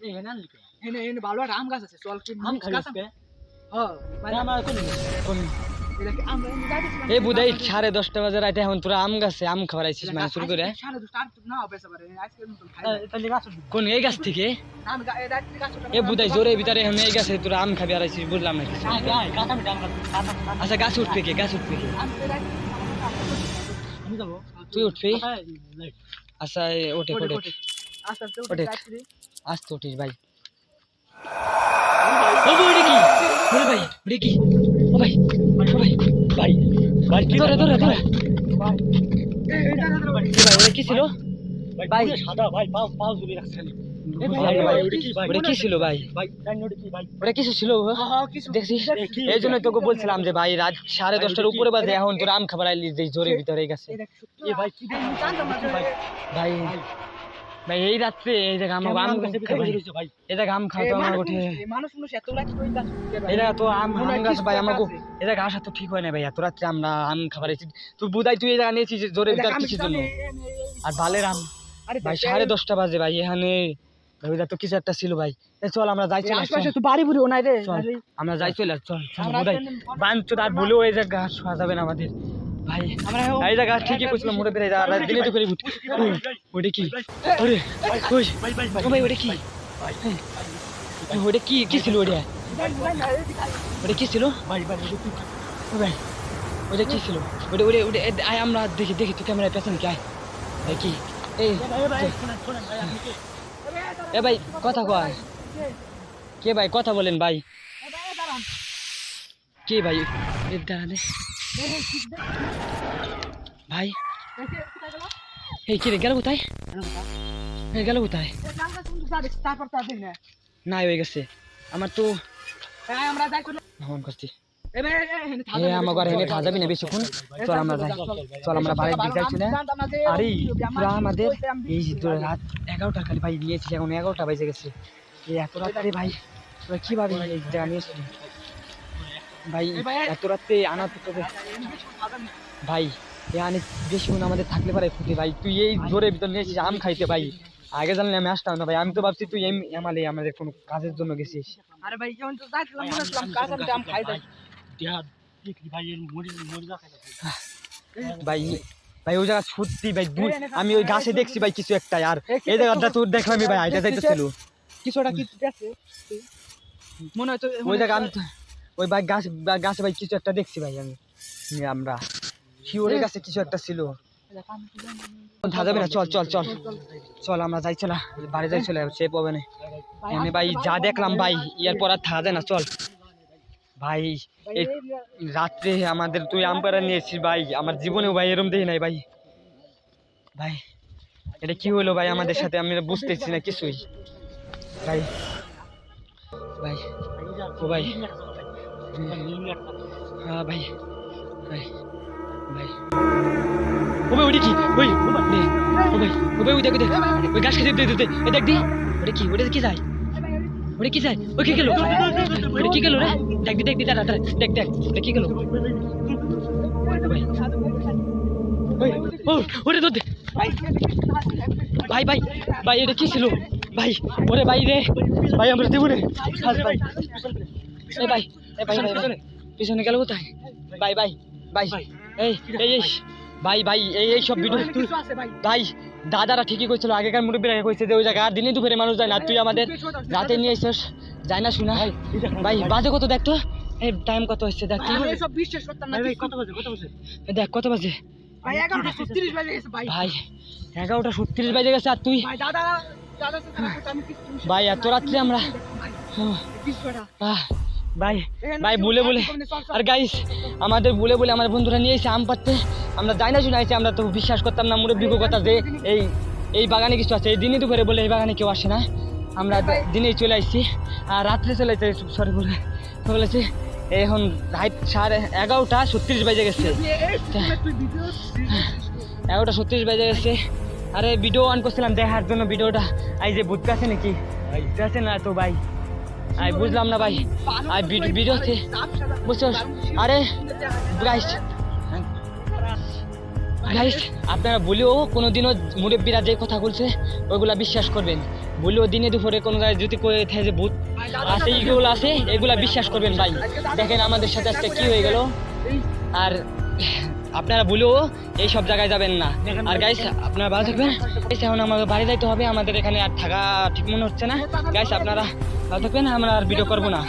এনে ভালো একটা আম গাছ আছে, চল কি আম গাছ খাবে মানে আমার কোন এটা কি আম যাইতেছিলাম এই বুধাই 10:30 বাজে রাতে এখন তোরা আম গাছে আম খাওয়াইছিস মানে শুরু করে সাড়ে 2 আর না হবে সবার আজকে নতুন খাই তাহলে গাছ কোন এই গাছ থেকে আমি রাত্রি গাছ এই বুধাই জোরে ভিতরে এখন এই গাছে তোরা আম খাবি আরাইছিস বুঝলাম না কিছু। গাছ আমি ডান আচ্ছা গাছ উঠবে কে গাছ উঠবে কে আমি যাবো তুই উঠবি আচ্ছা ওঠে ওঠে আস্তে আস্তে ওঠে। রাত্রি আসতে উঠিস ভাই ও ভাই ওটা কি ওরে ভাই ওটা কি ও ভাই ও ভাই ভাই ভাই কি ধরে ধরে ধরে এই জায়গা ধরে কি ভাই ওটা কি ছিল ভাই ভাই। সাদা ভাই পাও ঝুলি রাখছেন ভাই ওটা কি ছিল ভাই ভাই জানি ওটা কি ভাই ওটা কিছু ছিল কিছু দেখছিস এই জন্য তোকে বলছিলাম যে ভাই রাত 10:30টার উপরে বাজে এখন তোর আম খাবার আইলি যে জোরে ভিতরে গেছে এ ভাই কি জানতাম না যে ভাই ভাই এই রাত্রে এই জায়গা আমার আম ভাই এই জায়গা আম খাওয়া তো আমার ওঠে মানুষ এত রাত কই গাছ এই জায়গা তো আম গাছ ভাই আমাকে এই জায়গা আসা তো ঠিক হয় না ভাই এত রাত্রে আমরা আম খাবার এসেছি তুই বুধাই তুই এই জায়গা নিয়েছিস জোরে ভিতরে কিসের জন্য আর বালের আম আরে ভাই 10:30 বাজে ভাই এখানে ভাই তো কিছু একটা ছিল ভাই চল আমরা যাই চলে আশেপাশে তো বাড়ি বুড়ি নাই রে চল আমরা যাই চলে চল বুধাই বাঞ্চ আর বলেও এই জায়গা শোয়া যাবে না আমাদের ভাই আমরা এই জায়গা ঠিকই কইছিলাম মোড়ে বেরে যা দিনে তো করে ওটা কি ওরে কই ভাই ভাই ও ভাই ওটা কি ওটা কি কি ছিল ওটা ওটা কি ছিল ভাই ও ভাই ওটা কি ছিল ওটা ওটা ওটা আয় আমরা দেখি দেখি তুই ক্যামেরায় পেছনে কি আয় ভাই কি এই শোনেন ভাই আপনি কে এ ভাই কথা কয় কে ভাই কথা বলেন ভাই কে ভাই এ দাঁড়ানে ভাই এই কি রে গেল কোথায় গেল কোথায় তারপর তা দিন না নাই হয়ে গেছে আমার তো আমরা যাই করলাম ভ্রমণ করছি এবে এ আমার ঘরে হেনে থাকা যাবি না বেশিক্ষণ চল আমরা যাই চল আমরা বাড়ির দিকে যাচ্ছি না আরে পুরা আমাদের এই যে রাত 11টা খালি ভাই নিয়েছি এখন 11টা বেজে গেছে এই এত রাত্রে ভাই তোরা কিভাবে এই জায়গা নিয়েছিলি ভাই এত রাত্রে আনা তো তোকে ভাই এখানে বেশিক্ষণ আমাদের থাকলে পারে ফুটে ভাই তুই এই জোরে ভিতর নিয়েছিস আম খাইতে ভাই আগে জানলে আমি আসতাম না ভাই আমি তো ভাবছি তুই এমালে আমাদের কোনো কাজের জন্য গেছিস আরে ভাই যখন তো যাইছিলাম মনে হচ্ছিলাম কাজ আমি আম খাই যাই দেহা কি ভাই এর মরি যা খাই ভাই ভাই ওই জায়গা সত্যি ভাই দূর আমি ওই গাছে দেখছি ভাই কিছু একটা আর এই জায়গাটা তোর দেখলাম ভাই আইটা যাইতেছিল কিছুটা কি আছে মনে হয় তো ওই জায়গা আমি ওই ভাই গাছে ভাই কিছু একটা দেখছি ভাই আমি আমরা শিওরের কাছে কিছু একটা ছিল থাকা যাবে না চল চল চল চল আমরা যাই চলা বাড়ি যাই চলে সে পাবে না এমনি ভাই যা দেখলাম ভাই ইয়ার পর আর থাকা যায় না চল ভাই এই রাত্রে আমাদের তুই আম পাড়া নিয়েছিস ভাই আমার জীবনেও ভাই এরম দেখি নাই ভাই ভাই এটা কি হলো ভাই আমাদের সাথে আমি বুঝতেছি না কিছুই ভাই ভাই ও ভাই হ্যাঁ ভাই ভাই ভাই ও ভাই ওটা কি ওই ও ভাই ওই দেখ দেখ ওই গাছ খেতে দে দেখ দি ওটা কি ওটা কি যায় ওটা কি যায় ওই কি গেল ওটা কি গেল রে দেখ দি দাঁড়া দেখ ওটা কি গেল ভাই ও ওটা তো ভাই ভাই ভাই এটা কি ছিল ভাই ওরে ভাই রে ভাই আমরা দেবো রে ভাই এই ভাই পিছনে গেল কোথায় ভাই ভাই ভাই এই এই ভাই ভাই এই সব ভিডিও ভাই দাদারা ঠিকই কইছিল আগেকার মুরব্বীরা কইছে যে ওই জায়গা আর দিনে দুপুরে মানুষ যায় না তুই আমাদের রাতে নিয়ে এসেছিস যায় না শুনা ভাই বাজে কত দেখ তো এই টাইম কত হচ্ছে দেখ আমি সব বিশ্বাস করতাম না কত বাজে দেখ কত বাজে ভাই 11:36 বাজে গেছে ভাই ভাই 11:36 বাজে গেছে আর তুই ভাই দাদা আমি কিছু ভাই এত রাত্রে আমরা কিছুটা ভাই ভাই বলে আর গাইস আমাদের বলে আমার বন্ধুরা নিয়ে এসে আম পাড়তে আমরা যাই না শুনে আমরা তো বিশ্বাস করতাম না মুরব্বির কথা যে এই বাগানে কিছু আছে এই দিনই দুপুরে বলে এই বাগানে কেউ আসে না আমরা দিনেই চলে আসছি আর রাত্রে চলে আসছি সরি বলেছি এখন রাত 11:36 বাজে গেছে 11:36 বাজে গেছে আরে ভিডিও অন করছিলাম দেখার জন্য ভিডিওটা এই যে বুঝতে আছে নাকি আছে না তো ভাই আমি বুঝলাম না ভাই আর ভিডিওতে বুঝছো আরে গাইস গাইস আপনারা বলেও কোনোদিনও মুরব্বীরা যে কথা বলছে ওইগুলা বিশ্বাস করবেন। বলেও দিনে দুপুরে কোনো জায়গায় যদি করে থাকে যে ভূত আছে এইগুলো আছে এগুলা বিশ্বাস করবেন ভাই। দেখেন আমাদের সাথে আজকে কি হয়ে গেল। আর আপনারা বলেও এই সব জায়গায় যাবেন না। আর গাইস আপনারা ভালো থাকবেন। গাইস এখন আমাদের বাড়ি যাইতে হবে, আমাদের এখানে আর থাকা ঠিক মনে হচ্ছে না। গাইস আপনারা ভালো থাকবেন, আমরা আর ভিডিও করবো না।